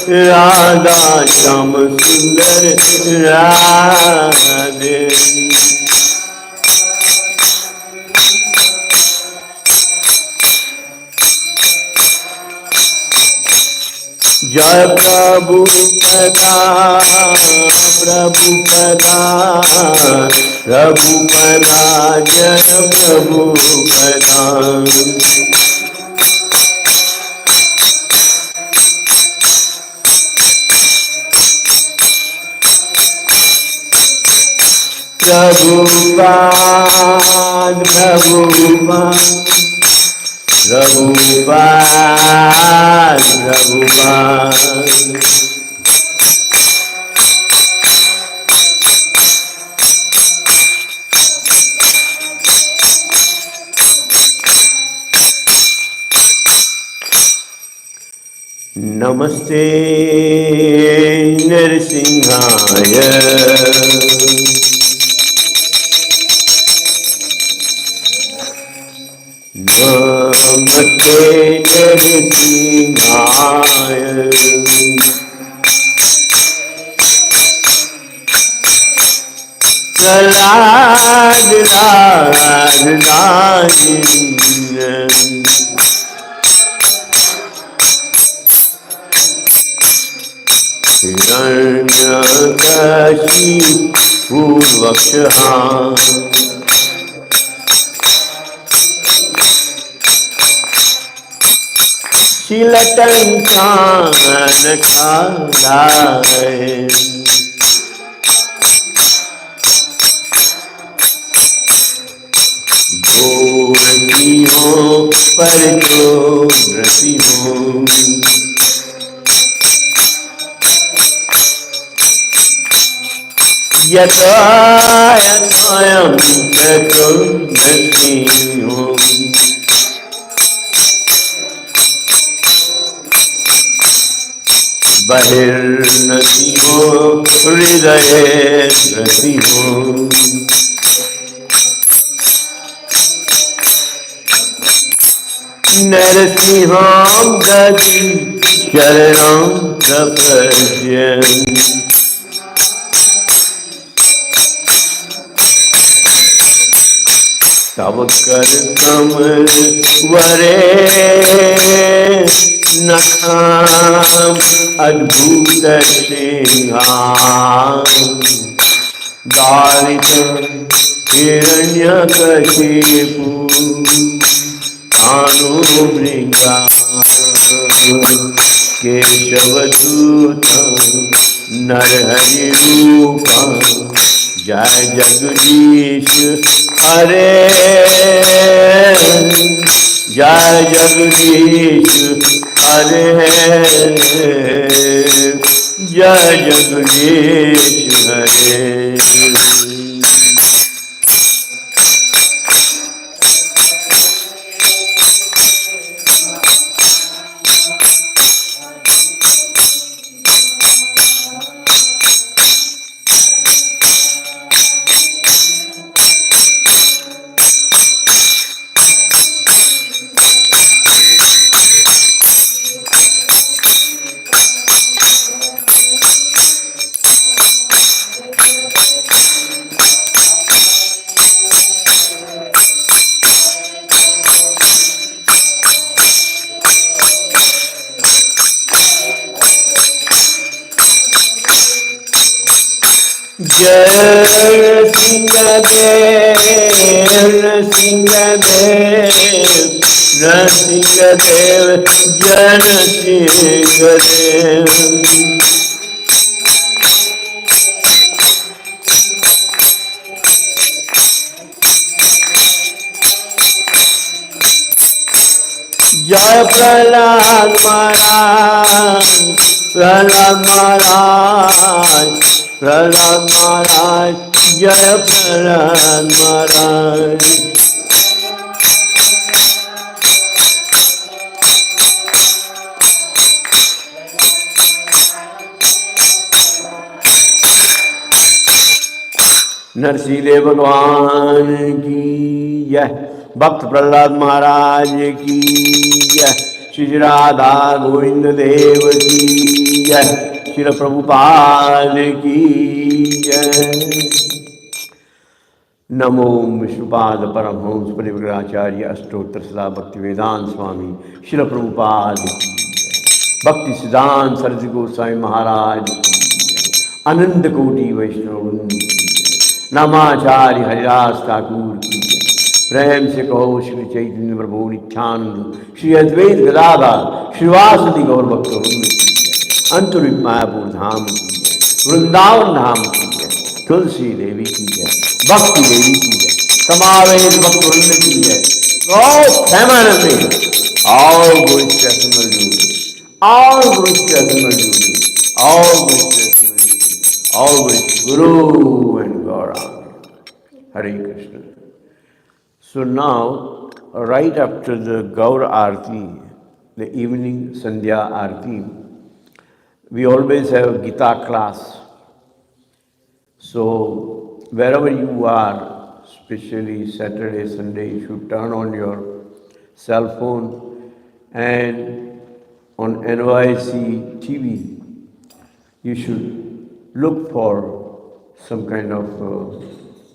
राधा श्याम सुंदर राधे। जय प्रभु पदा प्रभु पदा प्रभु पदा जय प्रभु पदा। प्रभुपाद प्रभुपाद प्रभुपाद प्रभुपाद। नमस्ते नरसिंहाय नमस्ते नरसिंहाय। प्रहलाद राज राजेंद्र हिरण्यकशिपु पूर्वक्षः शिलटंकान खालाय। गोरती हो पर जो रति हो यथायथायं ततो नति हो। बहिर्नति हो हृदय नति हो। नरसिंहं ददि शरणं प्रपद्ये। तव कर कमल वरे नखाम अद्भुत सिंहाम। दारित हिरण्यकशिपु अनुमृगा केशवदूत नरहरि रूपा। जय जगदीश हरे जय जगदीश हरे जय जगदीश हरे। जय सिंहदेव नरसिंहदेव नरसिंहदेव जय नरसिंहदेव। जय प्रहलाद महाराज प्रहलाद महाराज प्रहलाद महाराज जय प्रहलाद महाराज। नरसिंह भगवान की जय। भक्त प्रहलाद महाराज की जय। Shri Radha Govind Dev Ki Jai, Shri Prabhupada Ki Jai. नमो विष्णुपाद परमहंस परिव्राचार्य अष्टोत्तर सदा भक्ति वेदांत स्वामी शिल प्रभुपाद की जय। भक्ति सिद्धांत सरस्वती गोस्वामी महाराज की जय। अनंत कोटि वैष्णव वृंद की जय। नामाचार्य हरिदास ठाकुर की जय। प्रेम से कहो श्री चैतन्य प्रभु नित्यानंद श्री अद्वैत गदाधर श्रीवासदि गौर भक्त वृंद की जय। अंतरिक मायापुर धाम की जय। वृंदावन धाम की जय। तुलसी देवी की जय। भक्ति देवी की जय। समावेश भक्त वृंद की जय। Oh, Premanand, all good personal duty, all good personal duty, all good personal duty, all good Guru and Gaura. Hare Krishna. So now, right after the Gaura Arti, the evening Sandhya Arti, we always have Gita class. So wherever you are, especially Saturday, Sunday, you should turn on your cell phone and on NYC TV, you should look for some kind of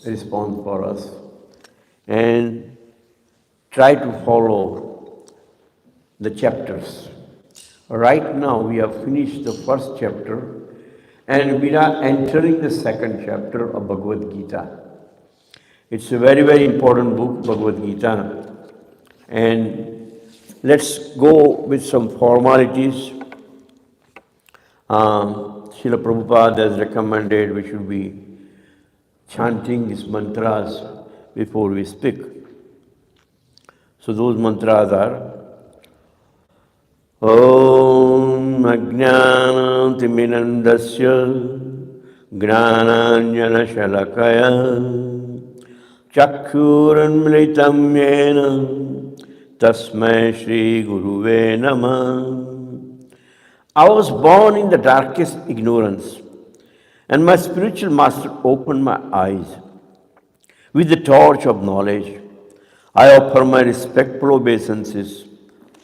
response for us and try to follow the chapters. Right now we have finished the first chapter and we are entering the second chapter of Bhagavad Gita. It's a very, very important book, Bhagavad Gita. And let's go with some formalities. Srila Prabhupada has recommended we should be chanting these mantras before we speak. So those mantras are Om Ajnanam Timirandasya Gnananjana Shalakaya Chakkhuranmritam Yena Tasmai Shri Guruve Namah. I was born in the darkest ignorance, and my spiritual master opened my eyes. With the torch of knowledge, I offer my respectful obeisances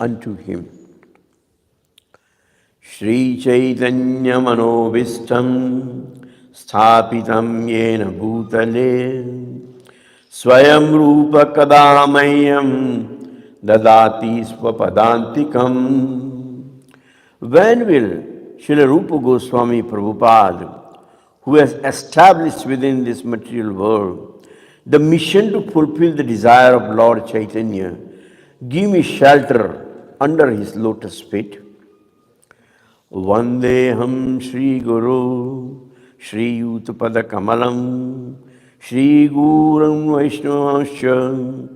unto him. Shri Chaitanya Manobishtam Sthapitam Yena Bhutale Swayam Rupa Kadamayam Dadati Swapadantikam. When will Srila Rupa Goswami Prabhupada, who has established within this material world the mission to fulfill the desire of Lord Chaitanya, give me shelter under his lotus feet? Vandeham Shri Guru Shri Yuttapada Kamalam Shri Guram Vaishnavascha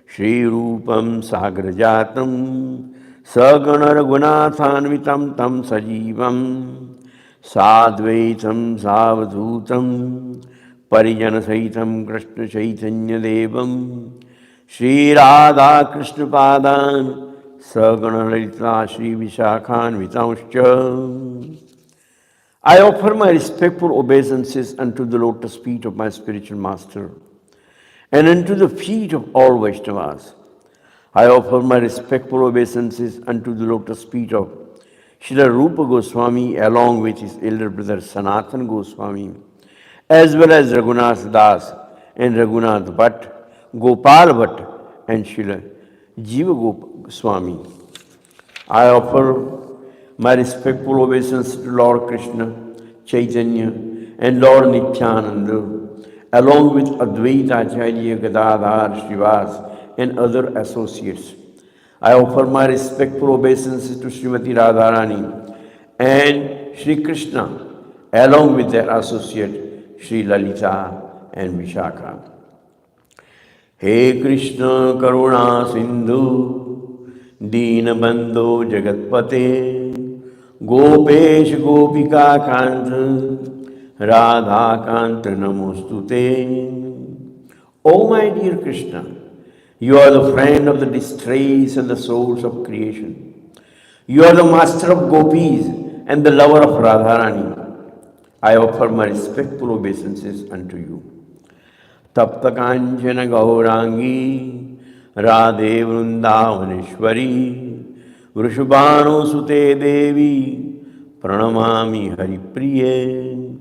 Shri Rupam Sagrajatam Sagana Raghunathanvitam Tam Sajivam Sadvaitam Savadhutam Parijana Sahitam Krishna Chaitanya Devam Shri Radha Krishna Padan Sagana Lalita Shri Vishakhan Vitauscha. I offer my respectful obeisances unto the lotus feet of my spiritual master and unto the feet of all Vaishnavas. I offer my respectful obeisances unto the lotus feet of Srila Rupa Goswami along with his elder brother Sanatana Goswami, as well as Raghunath Das and Raghunath Bhatt, Gopal Bhatt and Srila Jiva Goswami. I offer my respectful obeisance to Lord Krishna, Chaitanya and Lord Nityananda, along with Advaita Acharya, Gadadhar, Srivas and other associates. I offer my respectful obeisances to Srimati Radharani and Sri Krishna, along with their associate Sri Lalita and Vishakha. He Krishna Karuna Sindhu Deenabandhu Jagatpate Gopesh Gopika Kanta Radha Kanta Namostute. O my dear Krishna, you are the friend of the distressed and the souls of creation. You are the master of gopis and the lover of Radharani. I offer my respectful obeisances unto you. Tapta Kanchana Gaurangi Radhe Vrindavaneshwari Vrishabhano Sute Devi Pranamami Haripriye.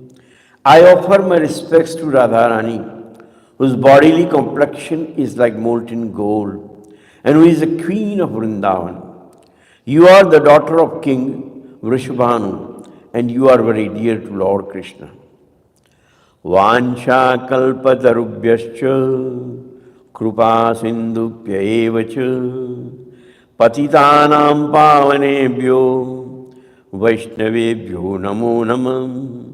I offer my respects to Radharani, whose bodily complexion is like molten gold, and who is the queen of Vrindavan. You are the daughter of King Vrishabhanu, and you are very dear to Lord Krishna. Vansha kalpatarubhyascha krupa sindhubhya evacha patitanam pavanebhyo vaishnavebhyo namo namam.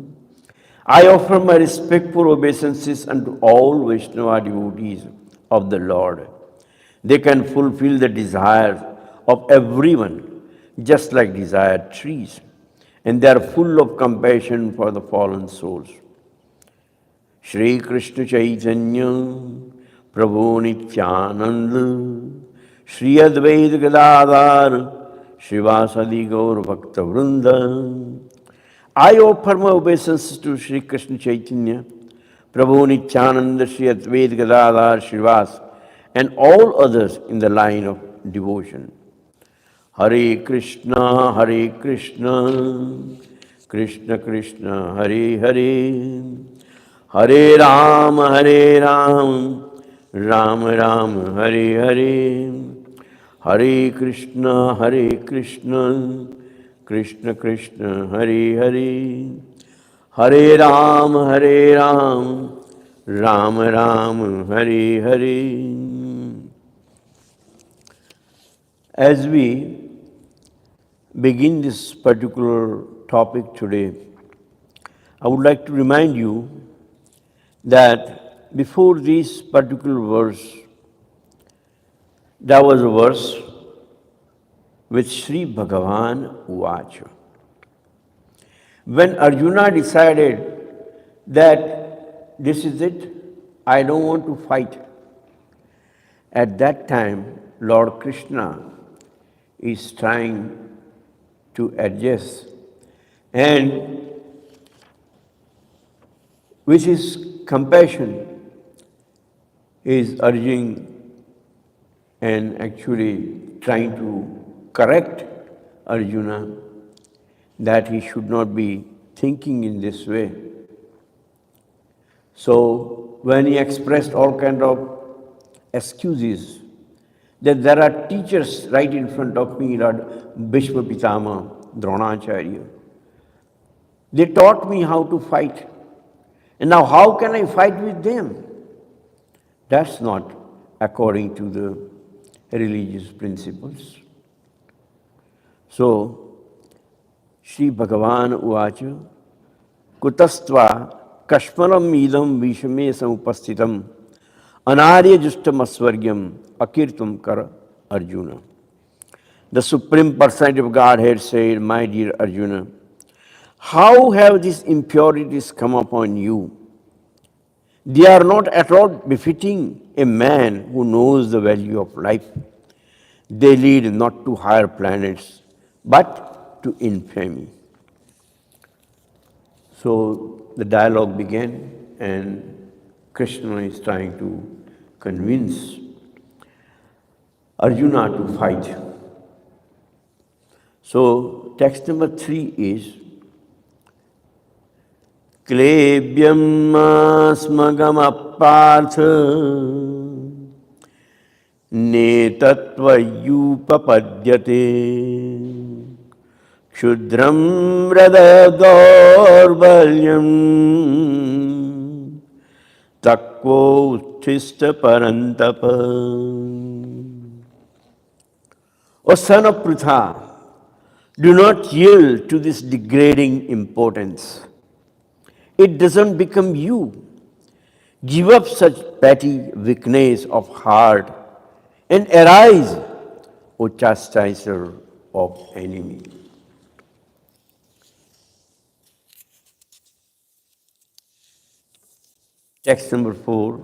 I offer my respectful obeisances unto all Vaishnava devotees of the Lord. They can fulfill the desires of everyone, just like desired trees, and they are full of compassion for the fallen souls. Shri Krishna Chaitanya, Prabhu Nityananda, Shri Advaita Gadadhar, Srivasadi Gaur Bhakta Vrinda. I offer my obeisances to Shri Krishna Chaitanya, Prabhu Nityananda, Shri Advaita Gadadhar, Srivas, and all others in the line of devotion. Hare Krishna, Krishna Krishna, Hare Hare, Hare Rama, Rama Rama, Hare Hare, Hare Krishna, Krishna Krishna, Hare Hare, Hare Rama, Rama Rama, Hare Hare. As we begin this particular topic today, I would like to remind you that before this particular verse, there was a verse with Sri Bhagavan Uvacha. When Arjuna decided that this is it, I don't want to fight, at that time Lord Krishna is trying to adjust, and with his compassion is urging and actually trying to correct Arjuna that he should not be thinking in this way. So when he expressed all kind of excuses, that there are teachers right in front of me, Lord Bhishma Pitama, Dronacharya. They taught me how to fight. And now how can I fight with them? That's not according to the religious principles. So, Sri Bhagavan Uvacha, Kutastva Kashmaram idam Vishame samupastitam Anarya justam asvargyam akirtum kara Arjuna. The Supreme Personality of Godhead said, my dear Arjuna, how have these impurities come upon you? They are not at all befitting a man who knows the value of life. They lead not to higher planets, but to infamy. So the dialogue began, and Krishna is trying to convince Arjuna to fight. So text number 3 is Klebyam smagam apartha netattvayupapadyate kshudram radadorbalyam takvo uttista parantapa. O son of Pritha, do not yield to this degrading importance. It doesn't become you. Give up such petty weakness of heart and arise, O chastiser of enemy. Text number 4.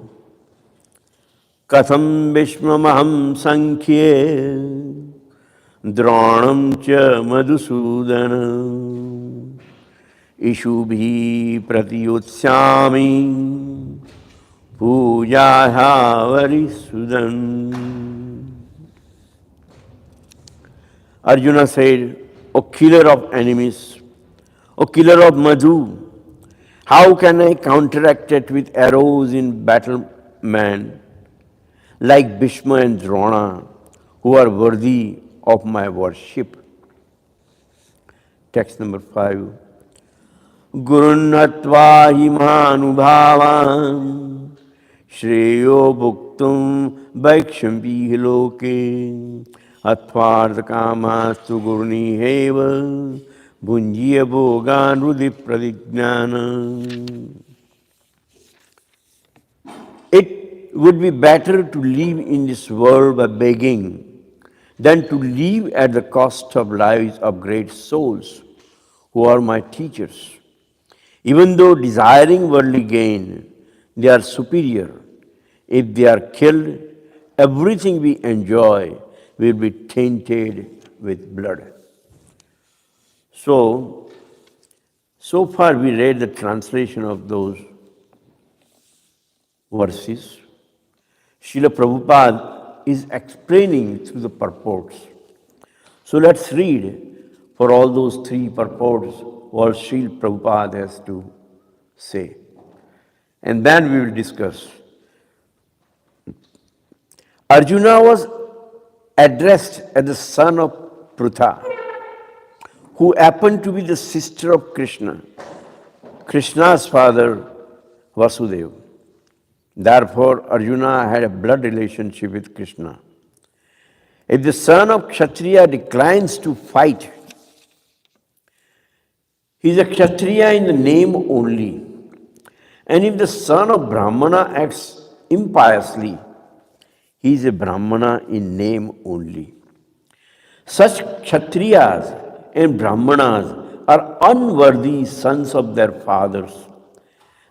Katham Vishmamaham Sankhye Dronam cha Madhusudana Ishubhi Pratiyotsyami Pujaha Varisudan. Arjuna said, O killer of enemies, O killer of Madhu, how can I counteract it with arrows in battle, man, like Bhishma and Drona, who are worthy of my worship? Text number 5. Gurun hatva himanubhavan shreyo bhuktum vaikshampi loke atvartha kamastu guruni heva bhunjiya bhogan rudhi pradighnana. It would be better to live in this world by begging than to live at the cost of lives of great souls who are my teachers. Even though desiring worldly gain, they are superior. If they are killed, everything we enjoy will be tainted with blood. So far we read the translation of those verses. Srila Prabhupada is explaining through the purports. So let's read for all those three purports what Srila Prabhupada has to say. And then we will discuss. Arjuna was addressed as the son of Prutha, who happened to be the sister of Krishna, Krishna's father Vasudeva. Therefore, Arjuna had a blood relationship with Krishna. If the son of Kshatriya declines to fight, he is a Kshatriya in the name only. And if the son of Brahmana acts impiously, he is a Brahmana in name only. Such Kshatriyas and Brahmanas are unworthy sons of their fathers.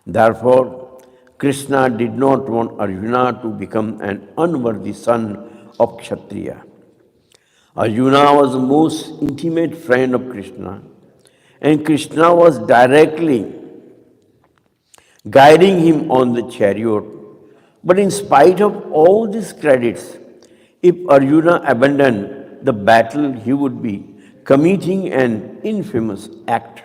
Therefore, Krishna did not want Arjuna to become an unworthy son of Kshatriya. Arjuna was the most intimate friend of Krishna, and Krishna was directly guiding him on the chariot. But in spite of all these credits, if Arjuna abandoned the battle, he would be committing an infamous act.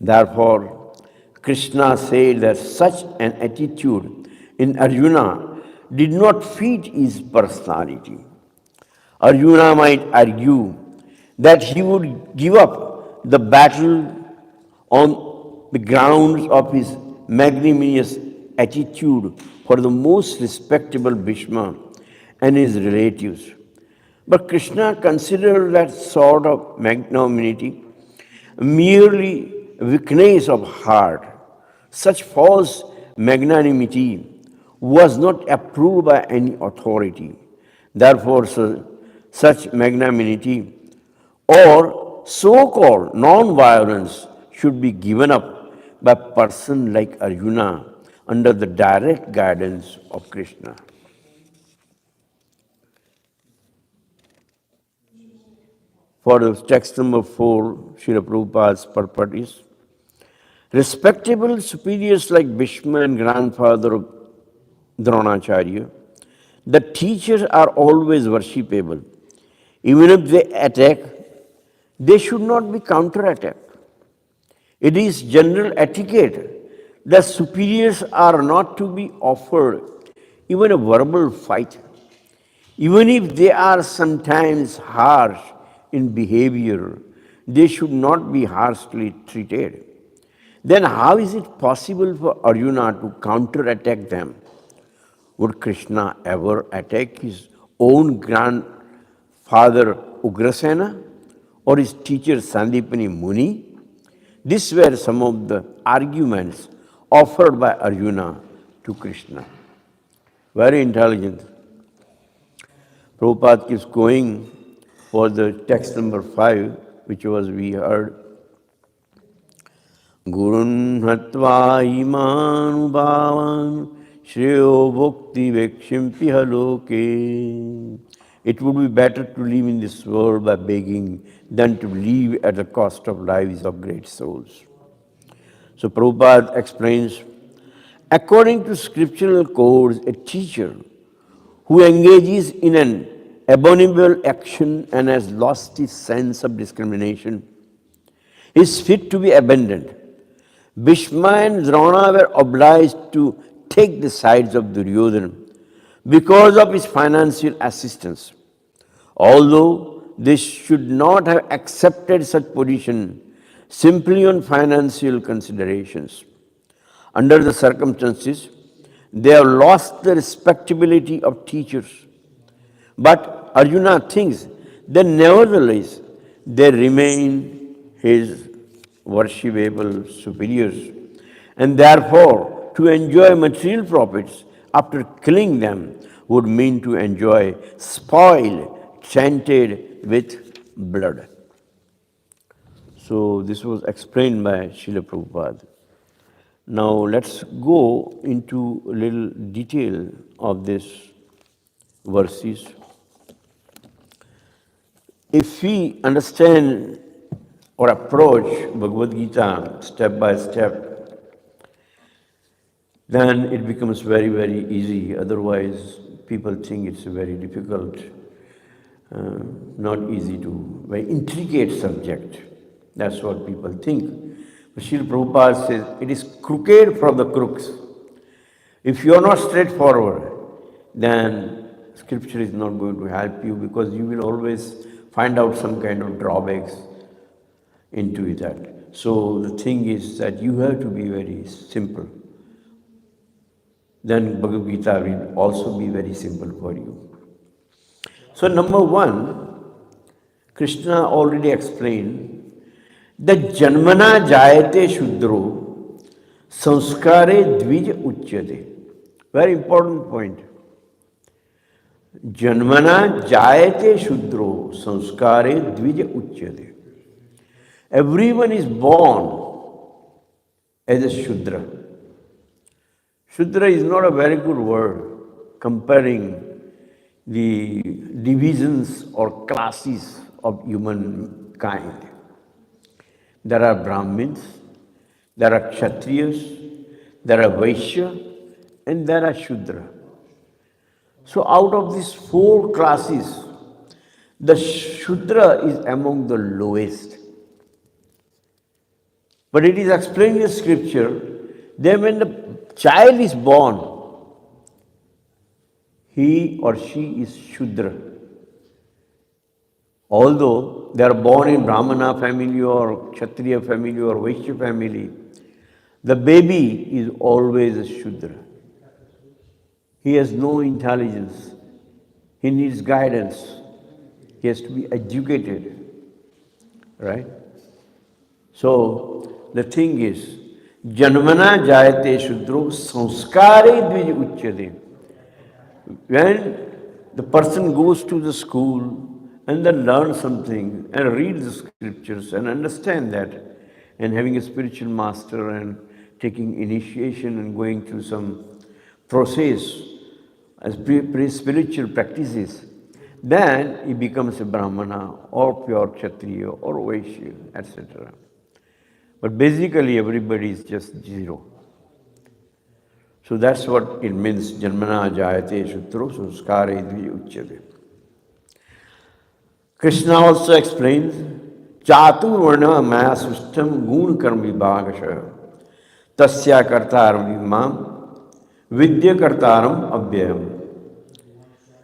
Therefore, Krishna said that such an attitude in Arjuna did not fit his personality. Arjuna might argue that he would give up the battle on the grounds of his magnanimous attitude for the most respectable Bhishma and his relatives. But Krishna considered that sort of magnanimity merely weakness of heart. Such false magnanimity was not approved by any authority. Therefore, such magnanimity or so-called non-violence should be given up by a person like Arjuna under the direct guidance of Krishna. For the text number 4, Srila Prabhupada's purport is, respectable superiors like Bhishma and grandfather of Dronacharya, the teachers are always worshipable. Even if they attack, they should not be counterattacked. It is general etiquette that superiors are not to be offered even a verbal fight. Even if they are sometimes harsh in behavior, they should not be harshly treated. Then how is it possible for Arjuna to counterattack them? Would Krishna ever attack his own grandfather Ugrasena or his teacher Sandipani Muni? These were some of the arguments offered by Arjuna to Krishna. Very intelligent. Prabhupada keeps going for the text number 5, which was we heard. Gurun hatva imanubhavan shreyo bhakti vekshimpi haloke. It would be better to live in this world by begging than to live at the cost of lives of great souls. So Prabhupada explains, according to scriptural codes, a teacher who engages in an abominable action and has lost his sense of discrimination, is fit to be abandoned. Bhishma and Drona were obliged to take the sides of Duryodhana because of his financial assistance. Although they should not have accepted such position simply on financial considerations. Under the circumstances, they have lost the respectability of teachers. But Arjuna thinks that nevertheless they remain his worshipable superiors, and therefore to enjoy material profits after killing them would mean to enjoy spoil tainted with blood. So this was explained by Srila Prabhupada. Now let's go into a little detail of these verses. If we understand or approach Bhagavad Gita step by step, then it becomes very, very easy. Otherwise, people think it's very difficult, not easy to, very intricate subject. That's what people think. But Srila Prabhupada says, it is crooked for the crooks. If you are not straightforward, then scripture is not going to help you, because you will always find out some kind of drawbacks into that. So the thing is that you have to be very simple. Then Bhagavad Gita will also be very simple for you. So number one, Krishna already explained that Janmana Jayate Shudro Sanskare Dvij Uchyate. Very important point. Janmana Jayate Shudro Sanskare Dvij Uchyate. Everyone is born as a Shudra. Shudra is not a very good word comparing the divisions or classes of humankind. There are Brahmins, there are Kshatriyas, there are Vaishya, and there are Shudra. So out of these four classes, the Shudra is among the lowest. But it is explained in scripture that when the child is born, he or she is Shudra. Although they are born in Brahmana family or Kshatriya family or Vaishya family, the baby is always a Shudra. He has no intelligence. He needs guidance. He has to be educated. Right? So, the thing is, Janmana Jayate Shudro Sanskare Dvij Uchyate. When the person goes to the school and then learns something and reads the scriptures and understand that, and having a spiritual master and taking initiation and going through some process as spiritual practices, then he becomes a Brahmana or pure Kshatriya or Vaishya, etc. But basically everybody is just zero. So that's what it means, Janmana Jayate Shudro Sanskare Dvij Uchyate. Krishna also explains, Chatur Varna Maya Sustam Gun Karma Vibhagasha Tasya Kartaram Vimam Vidya Kartaram Abhyayam.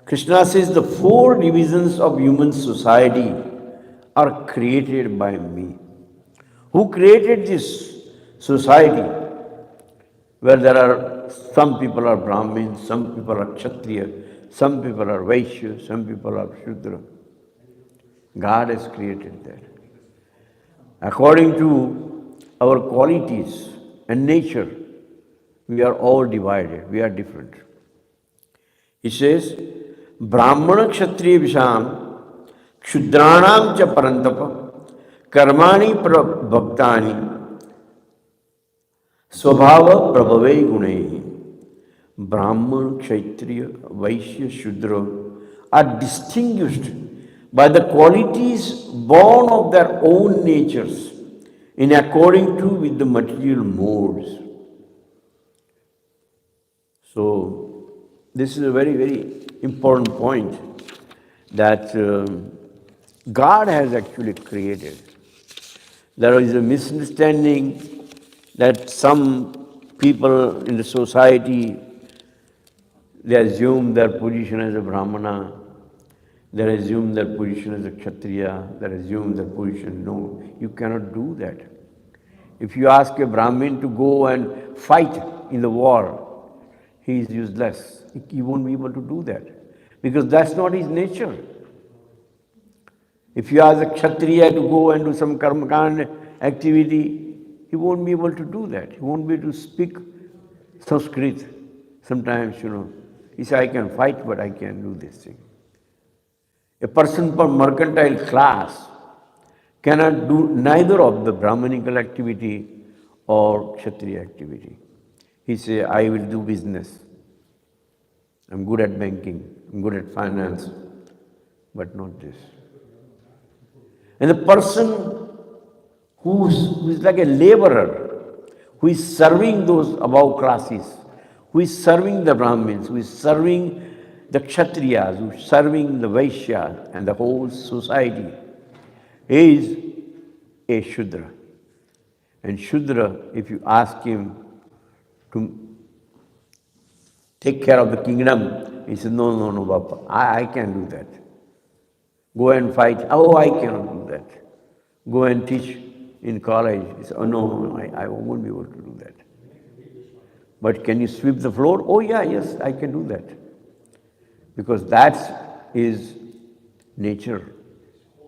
Krishna says the four divisions of human society are created by me. Who created this society where there are some people are Brahmins, some people are Kshatriya, some people are Vaishya, some people are Shudra. God has created that. According to our qualities and nature, we are all divided, we are different. He says, Brahmana Kshatriya Visham Kshudranam cha parantapa Karmani bhaktani Swabhava prabhave gunehi. Brahman, Kshatriya, Vaishya, Shudra are distinguished by the qualities born of their own natures in according to with the material modes. So, this is a very, very important point, that God has actually created. There is a misunderstanding that some people in the society, they assume their position as a Brahmana, they assume their position as a Kshatriya, they assume their position. No, you cannot do that. If you ask a Brahmin to go and fight in the war, he is useless. He won't be able to do that because that's not his nature. If you ask a Kshatriya to go and do some karmakand activity, he won't be able to do that. He won't be able to speak Sanskrit. Sometimes, he says, I can fight, but I can't do this thing. A person from mercantile class cannot do neither of the Brahmanical activity or Kshatriya activity. He says, I will do business. I'm good at banking, I'm good at finance, but not this. And the person who is like a laborer, who is serving those above classes, who is serving the Brahmins, who is serving the Kshatriyas, who is serving the Vaishyas and the whole society, is a Shudra. And Shudra, if you ask him to take care of the kingdom, he says, no, Bapa, I can't do that. Go and fight. Oh, I cannot do that. Go and teach in college. He says, oh, no, I won't be able to do that. But can you sweep the floor? Oh, yes, I can do that. Because that is nature.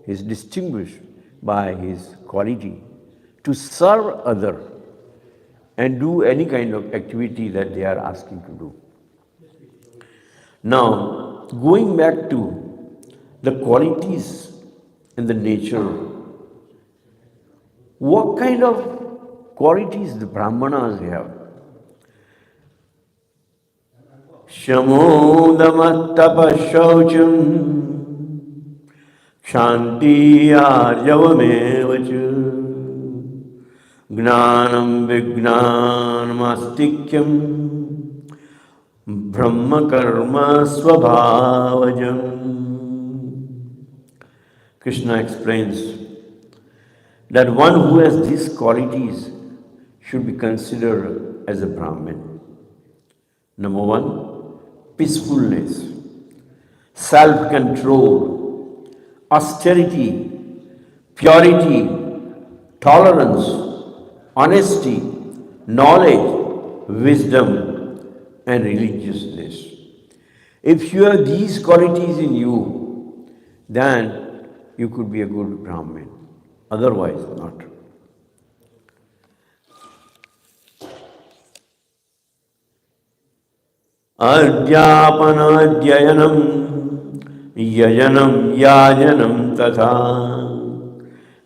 He is distinguished by his quality to serve other and do any kind of activity that they are asking to do. Now, going back to the qualities and the nature, what kind of qualities the Brahmanas have? Shamodama tapashaucham kshanti arjavamevacha gnanam vijnanamastikyam brahma karma svabhavajam. Krishna explains that one who has these qualities should be considered as a Brahmin. Number one, peacefulness, self-control, austerity, purity, tolerance, honesty, knowledge, wisdom, and religiousness. If you have these qualities in you, then you could be a good Brahmin. Otherwise, not. Adhyapanadhyayanam yajanam yajanam tatha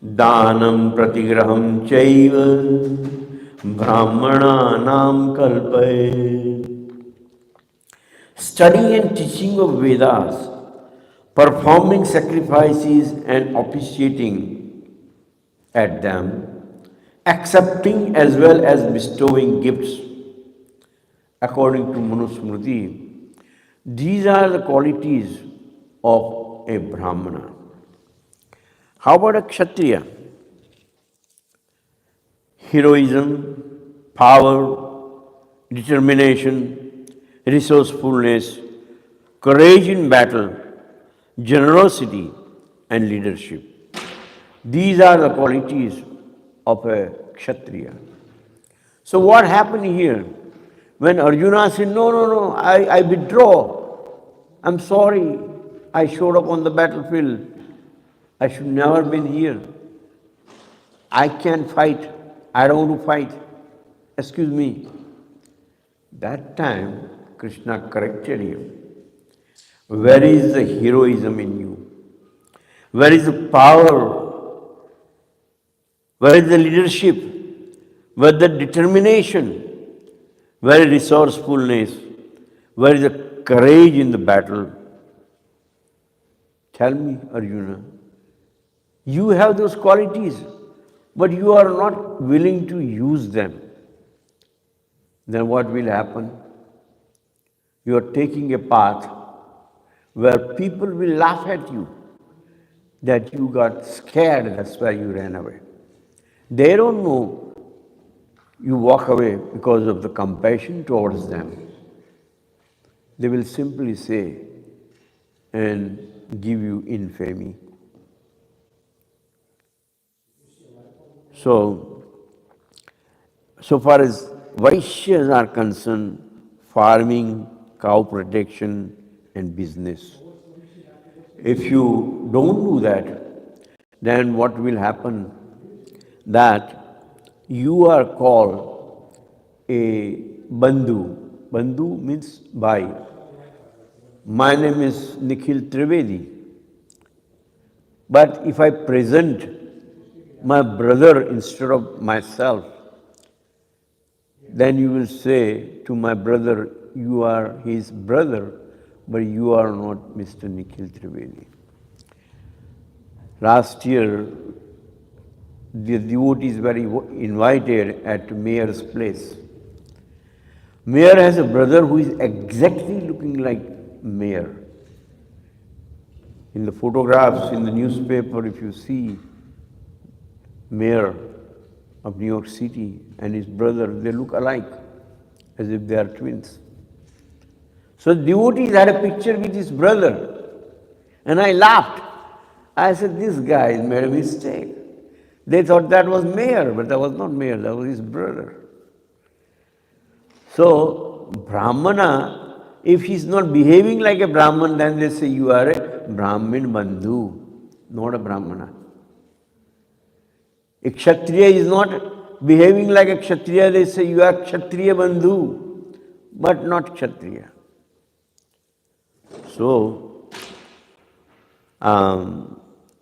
danam pratigraham chaiva brahmananam kalpaye. Studying and teaching of Vedas, performing sacrifices and officiating at them, accepting as well as bestowing gifts, according to Manusmriti, these are the qualities of a Brahmana. How about a Kshatriya? Heroism, power, determination, resourcefulness, courage in battle, generosity, and leadership. These are the qualities of a Kshatriya. So what happened here? When Arjuna said, no, I withdraw. I'm sorry, I showed up on the battlefield. I should never been here. I can't fight. I don't want to fight. Excuse me. That time, Krishna corrected him. Where is the heroism in you? Where is the power? Where is the leadership? Where is the determination? Where is resourcefulness? Where is the courage in the battle? Tell me, Arjuna. You have those qualities, but you are not willing to use them. Then what will happen? You are taking a path where people will laugh at you that you got scared, that's why you ran away. They don't know you walk away because of the compassion towards them. They will simply say and give you infamy. So far as Vaishyas are concerned, farming, cow protection, and business. If you don't do that, then what will happen? That you are called a bandhu. Bandhu means bhai. My name is Nikhil Trivedi. But if I present my brother instead of myself, then you will say to my brother, you are his brother, but you are not Mr. Nikhil Trivedi. Last year, the devotees were invited at Mayor's place. Mayor has a brother who is exactly looking like Mayor. In the photographs, in the newspaper, if you see Mayor of New York City and his brother, they look alike, as if they are twins. So the devotees had a picture with his brother, and I laughed. I said, this guy has made a mistake. They thought that was Mayor, but that was not Mayor, that was his brother. So, Brahmana, if he's not behaving like a Brahman, then they say you are a Brahmin Bandhu, not a Brahmana. A Kshatriya is not behaving like a Kshatriya, they say you are Kshatriya Bandhu, but not Kshatriya. So,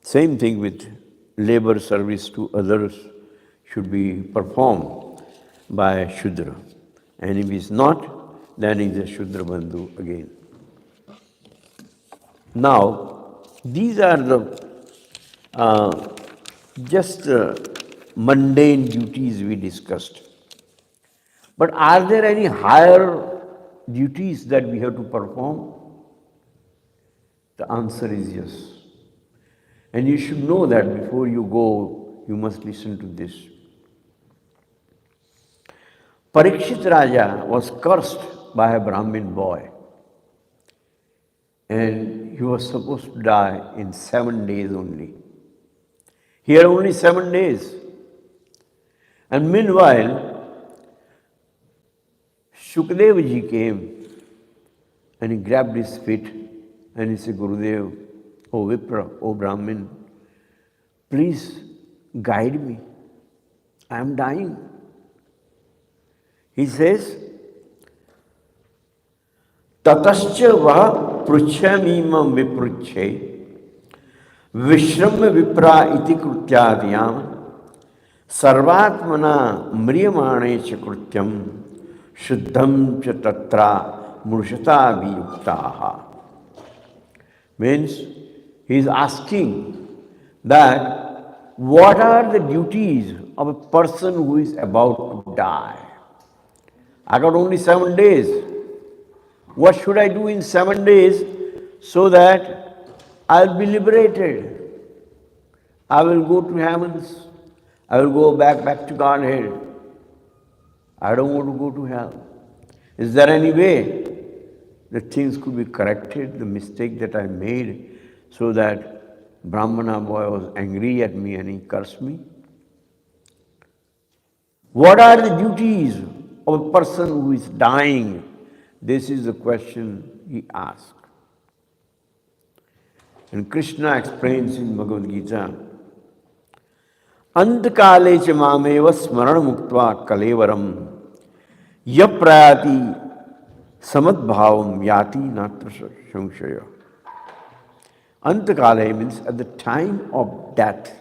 same thing with labor service to others should be performed by a Shudra. And if he is not, then he is a Shudra Bandhu again. Now, these are the just mundane duties we discussed. But are there any higher duties that we have to perform? The answer is yes. And you should know that before you go, you must listen to this. Parikshit Raja was cursed by a Brahmin boy. And he was supposed to die in 7 days only. He had only 7 days. And meanwhile, Shukadeva ji came and he grabbed his feet and he said, Gurudev, O Vipra, O Brahmin, please guide me. I am dying. He says, Tatascha va pruchyamimam vipruchhe vishramya vipra iti krutyadiyam sarvatmana mriyamane cha krutyam shuddham cha tatra murshata viyuktaha. Means, he is asking that what are the duties of a person who is about to die? I got only 7 days. What should I do in 7 days so that I'll be liberated? I will go to heavens. I will go back to Godhead. I don't want to go to hell. Is there any way that things could be corrected, the mistake that I made, so that Brahmana boy was angry at me and he cursed me? What are the duties of a person who is dying? This is the question he asked. And Krishna explains in Bhagavad Gita, Antakale cha mameva smarana muktva kalevaram yaprayati samadbhavam yati natra samshaya. Antakale means at the time of death.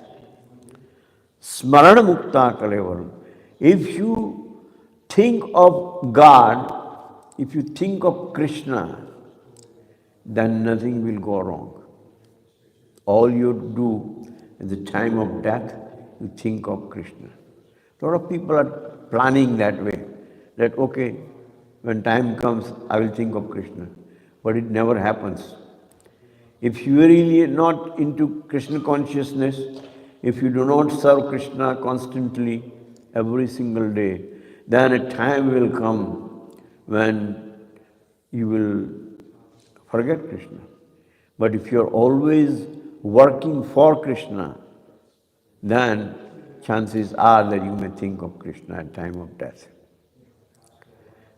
Smarana mukta kalevaram. If you think of God, if you think of Krishna, then nothing will go wrong. All you do at the time of death, you think of Krishna. A lot of people are planning that way, that okay, when time comes, I will think of Krishna. But it never happens. If you are really not into Krishna consciousness, if you do not serve Krishna constantly every single day, then a time will come when you will forget Krishna. But if you are always working for Krishna, then chances are that you may think of Krishna at time of death.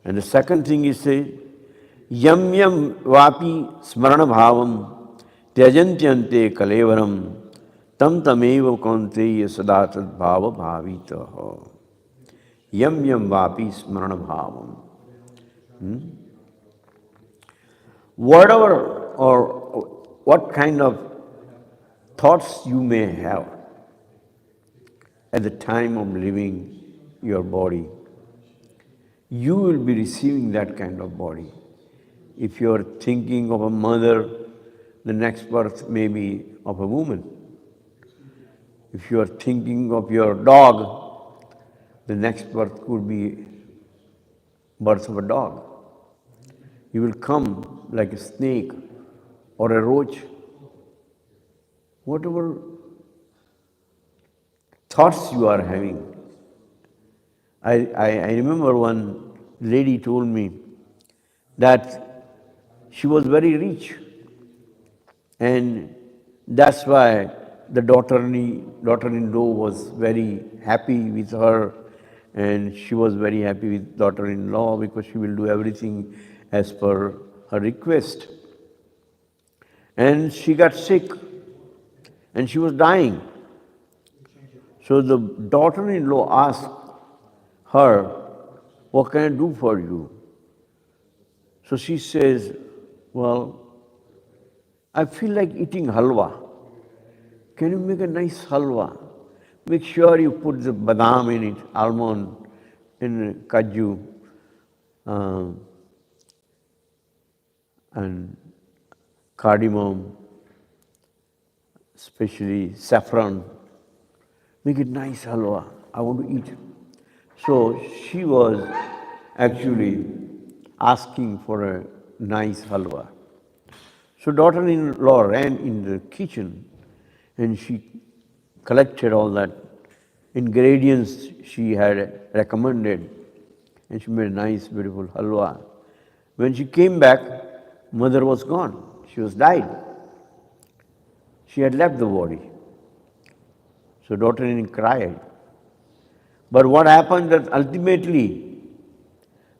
And the second thing is say, yam yam vapi smarana bhavam tyajantyante kalevaram tam tameva kaunteya sadatat bhava bhavitaha. Yam yam vapi smarana bhavam. Whatever or what kind of thoughts you may have at the time of leaving your body, you will be receiving that kind of body. If you are thinking of a mother, the next birth may be of a woman. If you are thinking of your dog, the next birth could be birth of a dog. You will come like a snake or a roach. Whatever thoughts you are having. I remember one lady told me that she was very rich, and that's why the daughter-in-law was very happy with her, and she was very happy with daughter-in-law because she will do everything as per her request. And she got sick, and she was dying. So the daughter-in-law asked her, what can I do for you? So she says, well, I feel like eating halwa. Can you make a nice halwa? Make sure you put the badam in it, almond, and kaju, and cardamom, especially saffron. Make it nice halwa. I want to eat. So she was actually asking for a nice halwa. So daughter-in-law ran in the kitchen and she collected all that ingredients she had recommended, and she made a nice, beautiful halwa. When she came back, mother was gone. She was died. She had left the body. So daughter-in-law cried. But what happened that ultimately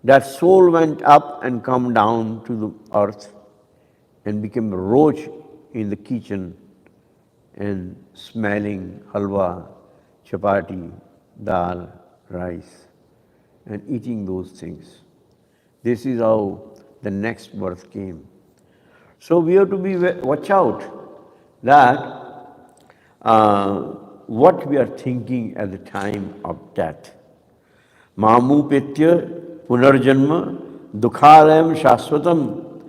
that soul went up and come down to the earth and became a roach in the kitchen and smelling halwa, chapati, dal, rice, and eating those things. This is how the next birth came. So we have to be watch out that what we are thinking at the time of death. Mamu petya punarjanma dukhalayam shaswatam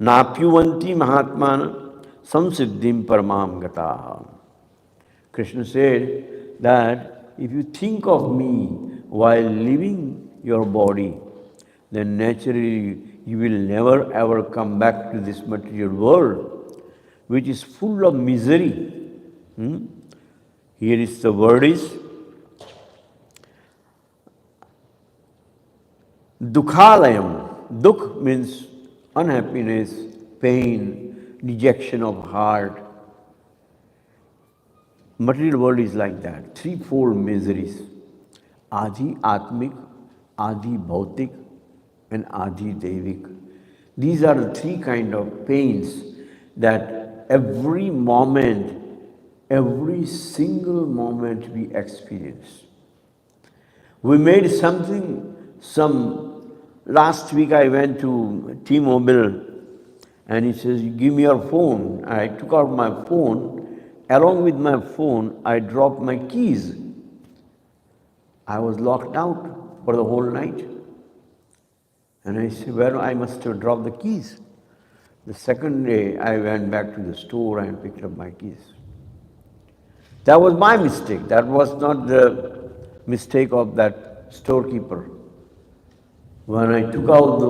napyuvanti mahatmana samsiddhim paramam gataha. Krishna said that if you think of me while leaving your body, then naturally you will never ever come back to this material world, which is full of misery. Here is the word is dukhalayam. Dukh means unhappiness, pain, dejection of heart. Material world is like that. Threefold miseries. Adi Atmik, Adi Bhautik, and Adi Devik. These are the three kind of pains that every moment, every single moment we experience. We made last week I went to T-Mobile and he says, give me your phone. I took out my phone. Along with my phone, I dropped my keys. I was locked out for the whole night. And I said, well, I must have dropped the keys. The second day, I went back to the store and picked up my keys. That was my mistake. That was not the mistake of that storekeeper. When I took out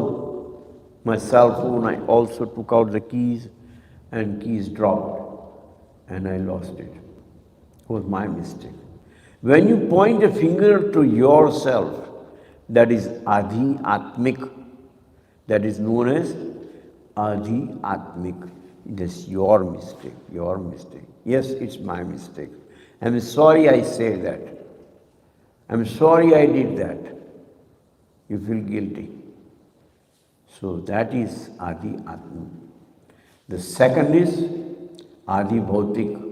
my cell phone, I also took out the keys. and keys dropped and I lost it. It was my mistake. When you point a finger to yourself, that is Adi Atmik, that is known as Adi Atmik. It is your mistake, your mistake. Yes, it's my mistake. I'm sorry I say that. I'm sorry I did that. You feel guilty. So that is Adi Atma. The second is Adi Bhautik.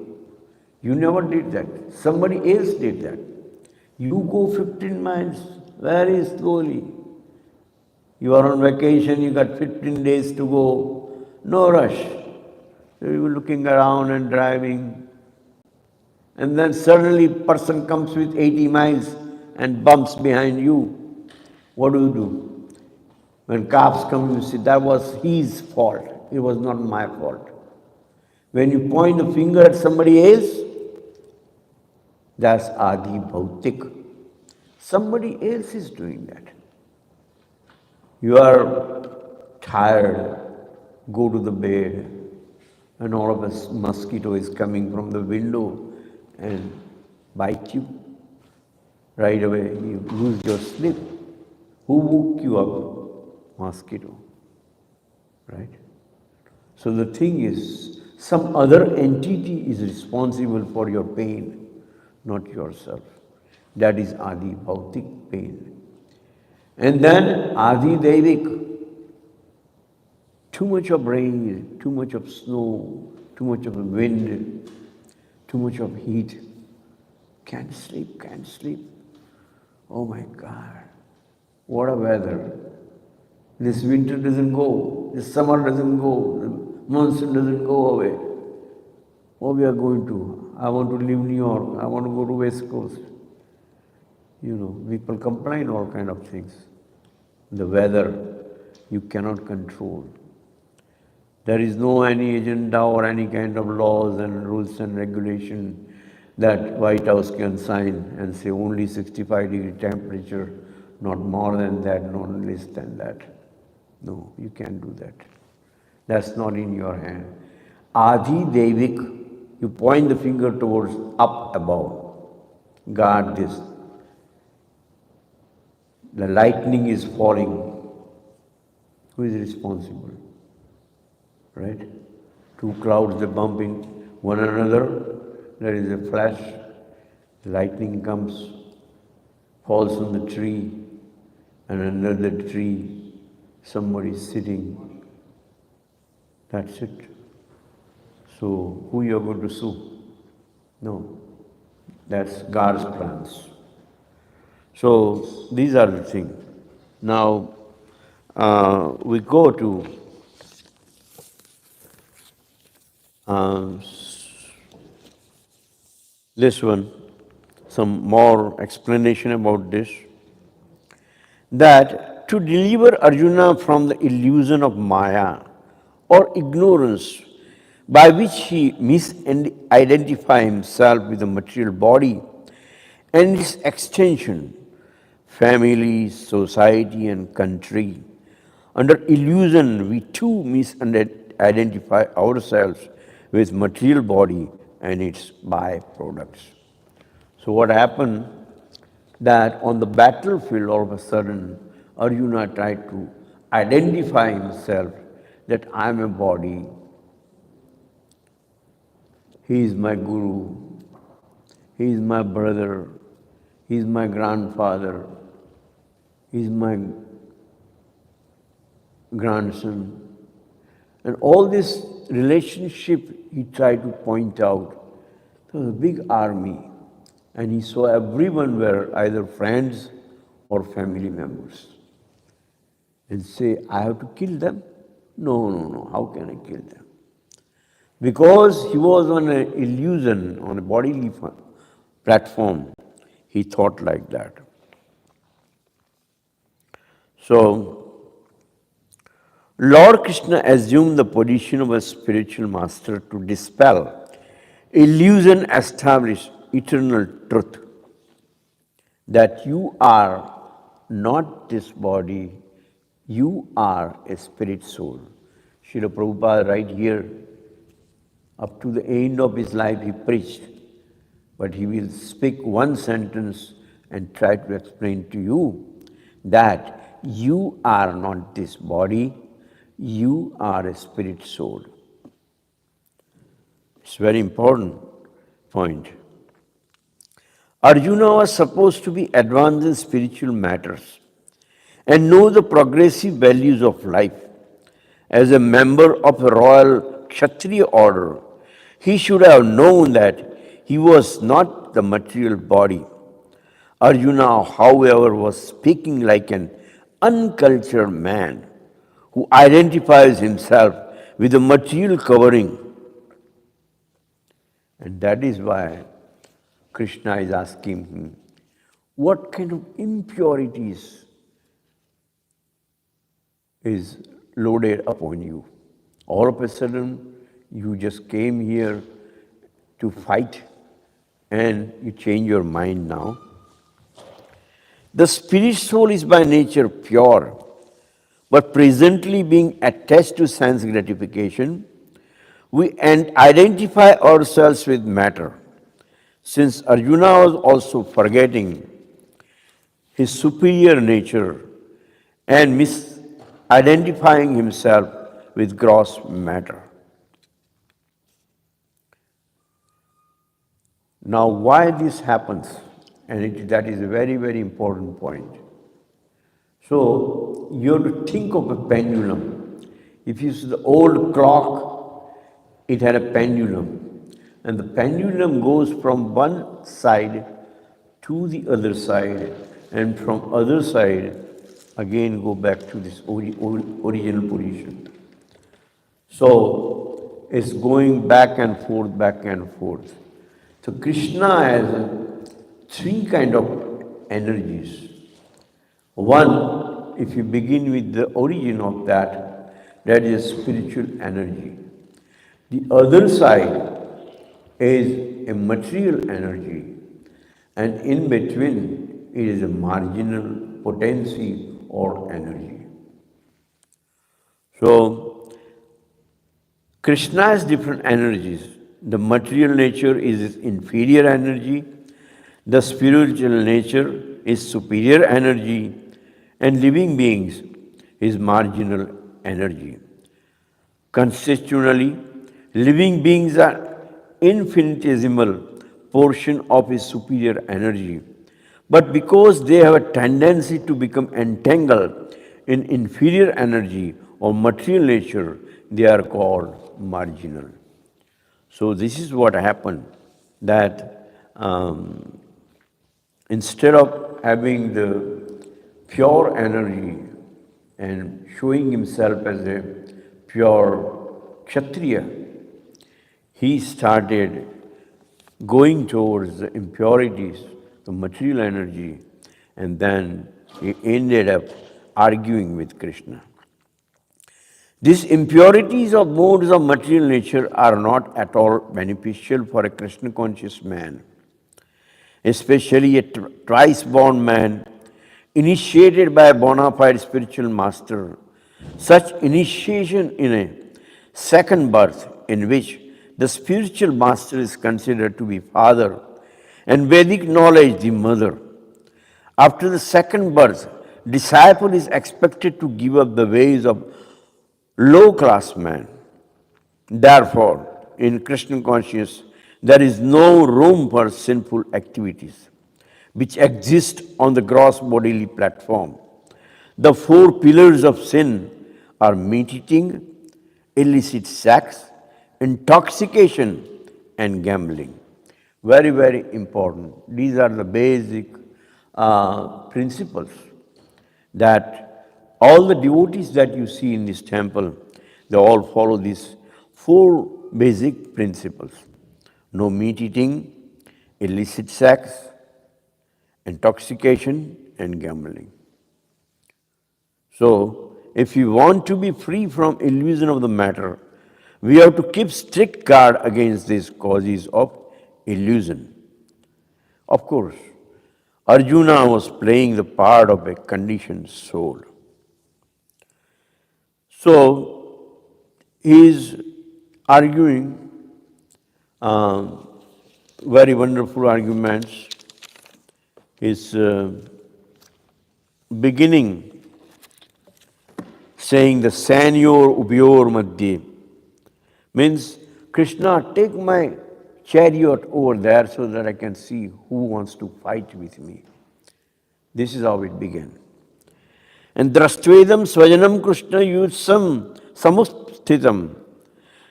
You never did that. Somebody else did that. You go 15 miles very slowly. You are on vacation, you got 15 days to go. No rush. So you are looking around and driving. And then suddenly person comes with 80 miles and bumps behind you. What do? When cops come, you see that was his fault. It was not my fault. When you point the finger at somebody else, that's Adi Bhautik. Somebody else is doing that. You are tired, go to the bed, and all of a mosquito is coming from the window and bite you. Right away, you lose your sleep. Who woke you up? Mosquito. Right? So the thing is, some other entity is responsible for your pain, not yourself. That is Adi Bhautik pain. And then Adi Devik. Too much of rain, too much of snow, too much of wind, too much of heat. Can't sleep, can't sleep. Oh my God, what a weather. This winter doesn't go, this summer doesn't go, the monsoon doesn't go away. Oh, we are going to. I want to leave New York, I want to go to West Coast. You know, people complain all kind of things. The weather you cannot control. There is no any agenda or any kind of laws and rules and regulation that White House can sign and say only 65-degree temperature, not more than that, not less than that. No, you can't do that. That's not in your hand. Adi Devik, you point the finger towards up above. Guard this. The lightning is falling. Who is responsible? Right? Two clouds are bumping one another. There is a flash. Lightning comes, falls on the tree, and under the tree, somebody is sitting. That's it. So, who you are going to sue? No. That's God's plans. So, these are the things. Now, we go to this one, some more explanation about this. That to deliver Arjuna from the illusion of Maya or ignorance by which he misidentify himself with the material body and its extension, family, society and country. Under illusion, we too misidentify ourselves with material body and its byproducts. So what happened that on the battlefield all of a sudden Arjuna tried to identify himself that I am a body, he is my guru, he is my brother, he is my grandfather, he is my grandson. And all this relationship he tried to point out. There was a big army, and he saw everyone were either friends or family members. And say, I have to kill them? No, how can I kill them? Because he was on an illusion, on a bodily platform, he thought like that. So, Lord Krishna assumed the position of a spiritual master to dispel illusion, establish eternal truth, that you are not this body, you are a spirit soul. Srila Prabhupada right here Up to the end of his life, he preached. But he will speak one sentence and try to explain to you that you are not this body, you are a spirit soul. It's a very important point. Arjuna was supposed to be advanced in spiritual matters and know the progressive values of life. As a member of a royal Kshatriya order, he should have known that he was not the material body. Arjuna, however, was speaking like an uncultured man who identifies himself with a material covering. And that is why Krishna is asking him, what kind of impurities is loaded upon you? All of a sudden, you just came here to fight and you change your mind now. The spirit soul is by nature pure, but presently being attached to sense gratification, we identify ourselves with matter. Since Arjuna was also forgetting his superior nature and misidentifying himself with gross matter. Now, why this happens? And that is a very, very important point. So, you have to think of a pendulum. If you see the old clock, it had a pendulum. And the pendulum goes from one side to the other side, and from other side, again go back to this original position. So, it's going back and forth, back and forth. So, Krishna has three kind of energies. One, if you begin with the origin of that is spiritual energy. The other side is a material energy, and in between it is a marginal potency or energy. So, Krishna has different energies. The material nature is inferior energy, the spiritual nature is superior energy, and living beings is marginal energy. Constitutionally, living beings are infinitesimal portion of his superior energy, but because they have a tendency to become entangled in inferior energy or material nature, they are called marginal. So this is what happened, that instead of having the pure energy and showing himself as a pure Kshatriya, he started going towards the impurities, the material energy, and then he ended up arguing with Krishna. These impurities of modes of material nature are not at all beneficial for a Krishna conscious man, especially a thrice born man initiated by a bona fide spiritual master. Such initiation in a second birth, in which the spiritual master is considered to be father and Vedic knowledge the mother. After the second birth, disciple is expected to give up the ways of low-class man. Therefore, in Krishna consciousness, there is no room for sinful activities which exist on the gross bodily platform. The four pillars of sin are meat-eating, illicit sex, intoxication, and gambling. Very, very important. These are the basic principles that all the devotees that you see in this temple, they all follow these four basic principles. No meat eating, illicit sex, intoxication, and gambling. So, if you want to be free from illusion of the matter, we have to keep strict guard against these causes of illusion. Of course, Arjuna was playing the part of a conditioned soul. So, he is arguing very wonderful arguments. His beginning saying the Sanyor Ubyor Madhye means, Krishna, take my chariot over there so that I can see who wants to fight with me. This is how it began. And Drastvedam Svajanam Krishna Yutsam Samusthitam.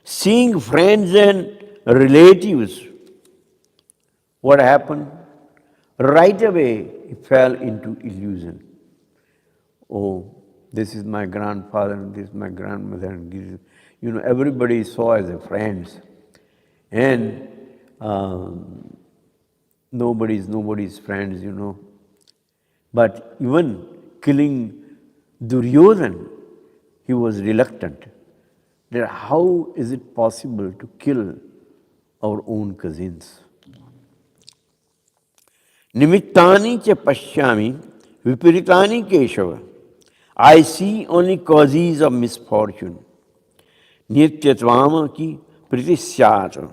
Seeing friends and relatives, what happened? Right away, he fell into illusion. Oh, this is my grandfather, and this is my grandmother, and this is, everybody saw as a friends. And nobody's friends, But even killing Duryodhan, he was reluctant. That how is it possible to kill our own cousins? Nimittani cha pashyami viparitani keshava. I see only causes of misfortune. Nityatvama ki pritisyata.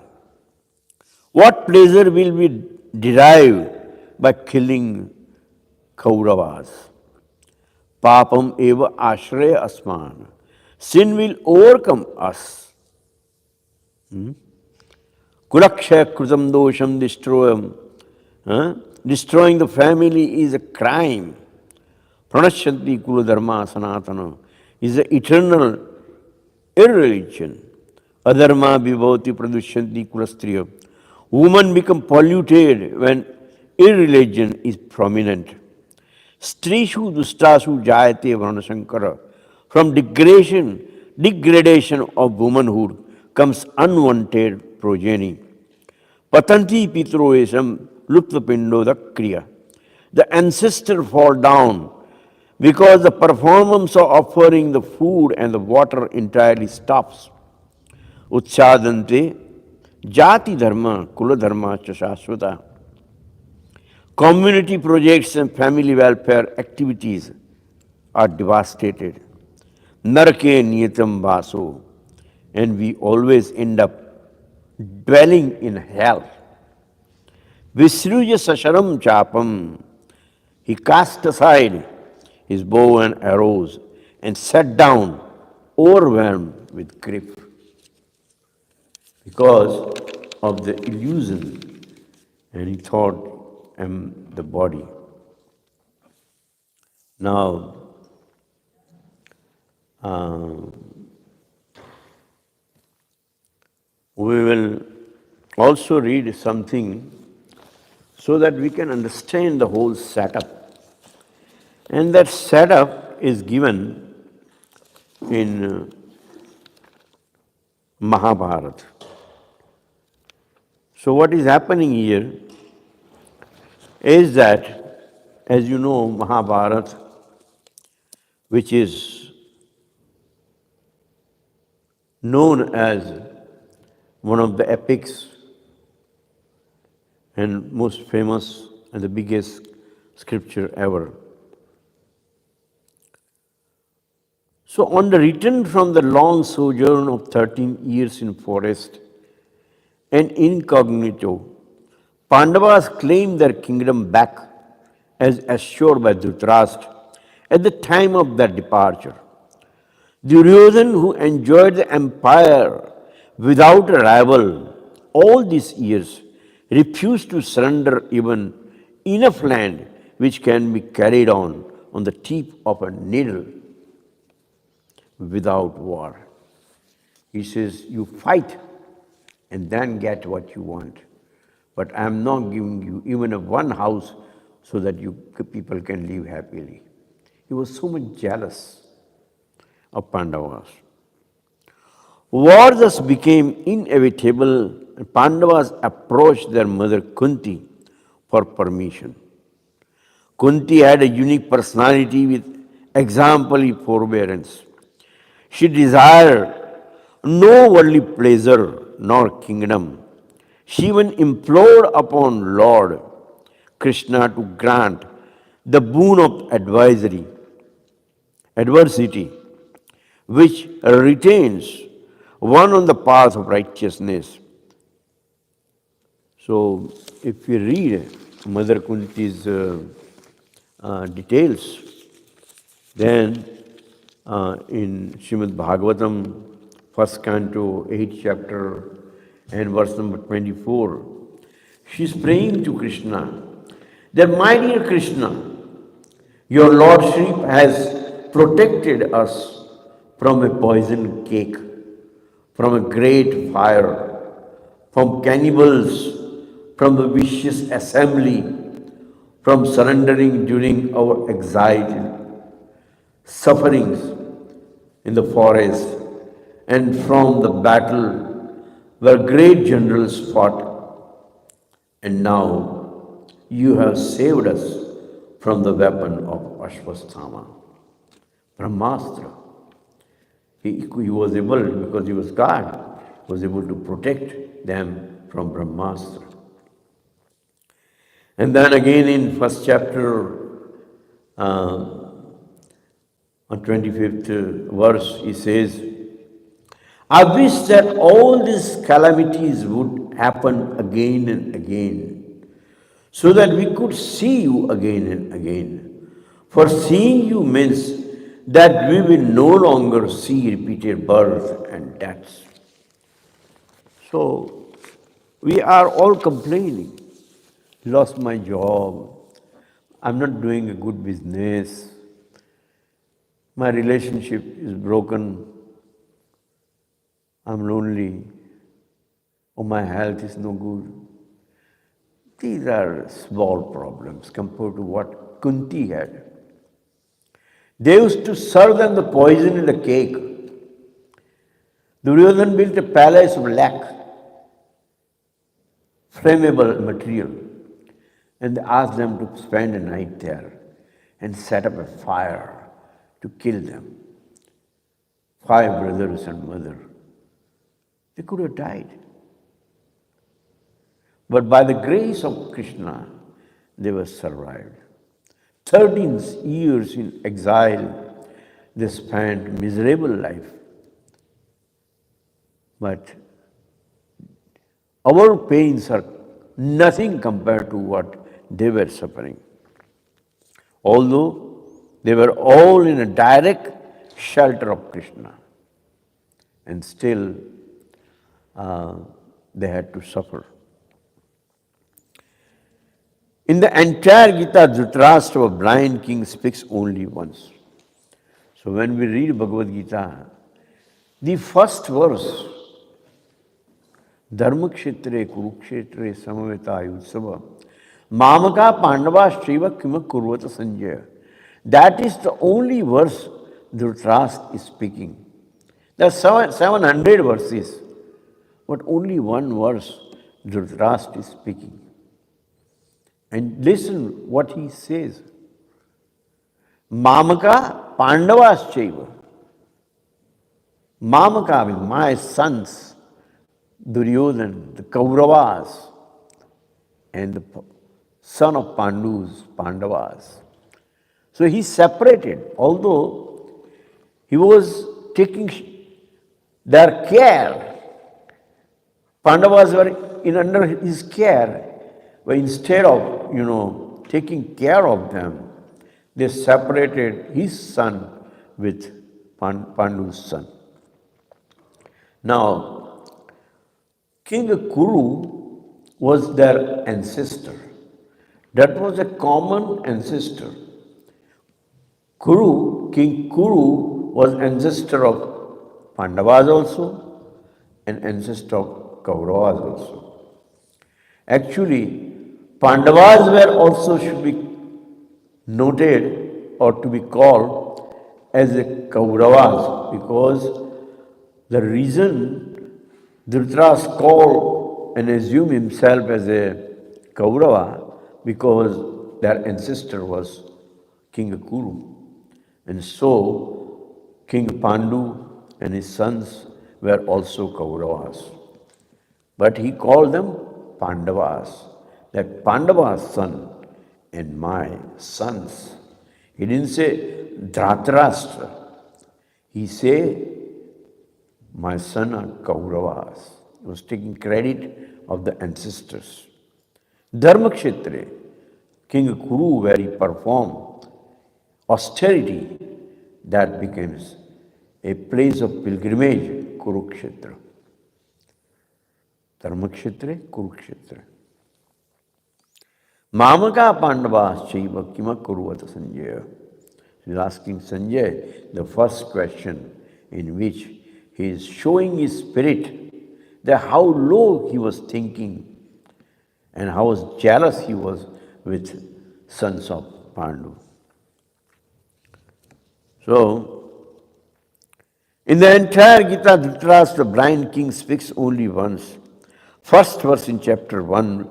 What pleasure will be derived by killing Kauravas? Papam eva ashraya asman. Sin will overcome us. Kulakshaya krutam dosham destroying the family is a crime. Pranashyanti kula dharma sanatana is an eternal irreligion. Adharma vibhavati pradushyanti kulastriya. Women become polluted when irreligion is prominent. Strishu dustasu jayate varnasankara. From degradation of womanhood comes unwanted progeny. Patanti pitroesam luptapindo kriya. The ancestors fall down because the performance of offering the food and the water entirely stops. Utsadante jati dharma kula dharma cha shashvata. Community projects and family welfare activities are devastated. Narake niyatam vaso. And we always end up dwelling in hell. Visruja sasharam chapam. He cast aside his bow and arrows and sat down, overwhelmed with grief. Because of the illusion, and he thought, I'm the body. Now, we will also read something so that we can understand the whole setup. And that setup is given in Mahabharata. So what is happening here is that, as you know, Mahabharata, which is known as one of the epics and most famous and the biggest scripture ever. So on the return from the long sojourn of 13 years in forest and incognito, Pandavas claimed their kingdom back as assured by Dhritarashtra at the time of their departure. Duryodhan, who enjoyed the empire without a rival all these years, refused to surrender even enough land which can be carried on the tip of a needle without war. He says, you fight and then get what you want. But I am not giving you even a one house so that you people can live happily. He was so much jealous of Pandavas. War thus became inevitable, and Pandavas approached their mother Kunti for permission. Kunti had a unique personality with exemplary forbearance. She desired no worldly pleasure nor kingdom. She even implored upon Lord Krishna to grant the boon of adversity, which retains one on the path of righteousness. So if we read Mother Kunti's details, then in Srimad Bhagavatam, first canto, 8th chapter, and verse number 24, she's praying to Krishna that, my dear Krishna, your Lordship has protected us from a poison cake, from a great fire, from cannibals, from the vicious assembly, from surrendering during our exile, sufferings in the forest, and from the battle where great generals fought. And now you have saved us from the weapon of Ashwasthama, Brahmastra. He was able, because he was God, was able to protect them from Brahmastra. And then again in first chapter, on 25th verse, he says, I wish that all these calamities would happen again and again, so that we could see you again and again. For seeing you means that we will no longer see repeated birth and deaths. So we are all complaining. Lost my job. I'm not doing a good business. My relationship is broken. I'm lonely. Or my health is no good. These are small problems compared to what Kunti had. They used to serve them the poison in the cake. Duryodhana built a palace of lac, flammable material, and they asked them to spend a night there and set up a fire to kill them. 5 brothers and mother. They could have died. But by the grace of Krishna, they were survived. 13 years in exile, they spent miserable life. But our pains are nothing compared to what they were suffering. Although they were all in a direct shelter of Krishna, and still they had to suffer. In the entire Gita, Dhritarashtra, a blind king, speaks only once. So when we read Bhagavad Gita, the first verse, Dharmakshetre Kurukshetre Samaveta Yutsava, Mamaka Pandava Shiva Kima Kurvata Sanjaya. That is the only verse Dhritarashtra is speaking. There are 700 verses, but only one verse Dhritarashtra is speaking. And listen what he says. Mamaka Pandavaschaiva. Mamaka means my sons, Duryodhana, the Kauravas, and the son of Pandus, Pandavas. So he separated, although he was taking their care. Pandavas were under his care. But instead of, taking care of them, they separated his son with Pandu's son. Now, King Kuru was their ancestor. That was a common ancestor. King Kuru was ancestor of Pandavas also and ancestor of Kauravas also. Actually, Pandavas were also should be noted or to be called as a Kauravas, because the reason Dhritarashtra called and assumed himself as a Kaurava, because their ancestor was King Kuru. And so King Pandu and his sons were also Kauravas. But he called them Pandavas, that Pandava's son and my sons. He didn't say Dhritarashtra. He said, my son are Kauravas. He was taking credit of the ancestors. Dharmakshetre, King Kuru, where he performed austerity, that becomes a place of pilgrimage, Kurukshetra. Dharmakshetre, Kurukshetra. Mamaka Pandavas Chaiva Kima Kuruvata Sanjaya. He is asking Sanjay the first question in which he is showing his spirit, that how low he was thinking and how jealous he was with sons of Pandu. So, in the entire Gita, Dhritarashtra, the blind king, speaks only once. First verse in chapter 1,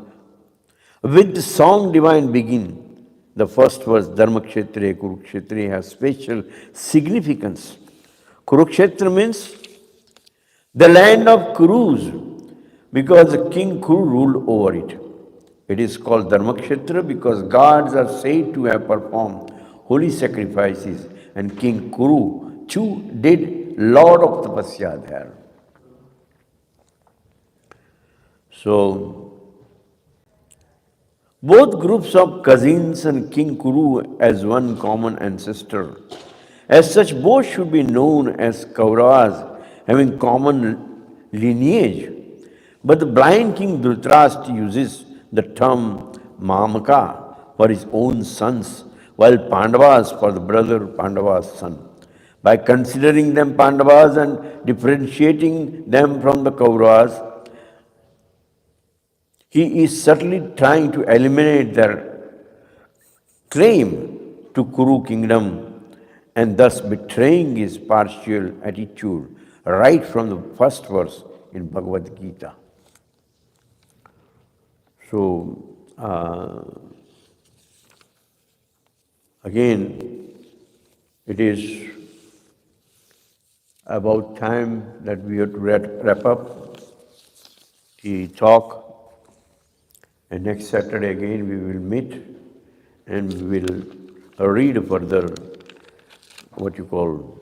with the song divine begin. The first verse, Dharmakshetre, Kurukshetre, has special significance. Kurukshetra means the land of Kurus, because the king Kuru ruled over it. It is called Dharmakshetra because gods are said to have performed holy sacrifices, and King Kuru too did lot of tapasya there. So, both groups of cousins and King Kuru as one common ancestor. As such, both should be known as Kauravas, having common lineage. But the blind king Dhritarashtra uses the term Mamaka for his own sons, while Pandavas for the brother Pandava's son. By considering them Pandavas and differentiating them from the Kauravas, he is certainly trying to eliminate their claim to Kuru kingdom and thus betraying his partial attitude right from the first verse in Bhagavad Gita. So, again, it is about time that we have to wrap up the talk. And next Saturday again we will meet and we will read further what you call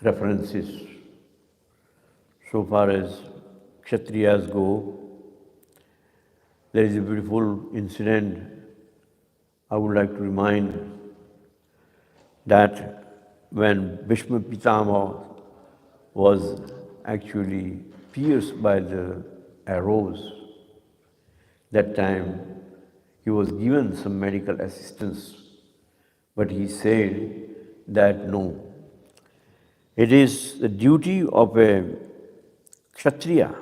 references. So far as Kshatriyas go, there is a beautiful incident I would like to remind, that when Bhishma Pitama was actually pierced by the arrows, that time he was given some medical assistance, but he said that no, it is the duty of a Kshatriya,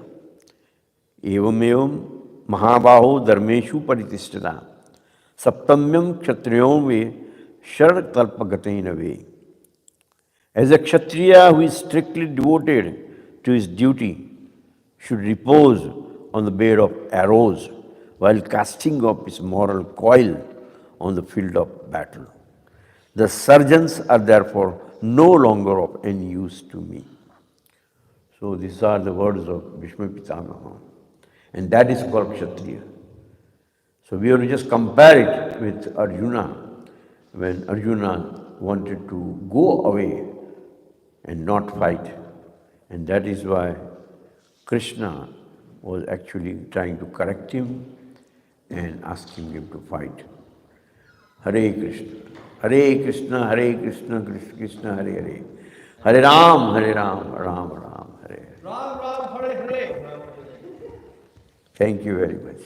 evam evam mahabaho dharmeshu paritishthata, saptamyam kshatriyom ve sharad kalpagatain ve. As a Kshatriya who is strictly devoted to his duty should repose on the bed of arrows while casting off his moral coil on the field of battle. The surgeons are therefore no longer of any use to me. So these are the words of Bhishma Pitamaha. And that is called Kshatriya. So we have to just compare it with Arjuna, when Arjuna wanted to go away and not fight. And that is why Krishna was actually trying to correct him and asking him to fight. Hare Krishna, Hare Krishna, Hare Krishna, Krishna Krishna, Hare Hare. Hare Ram, Ram Ram, Hare Hare. Ram Ram, Hare Hare. Thank you very much.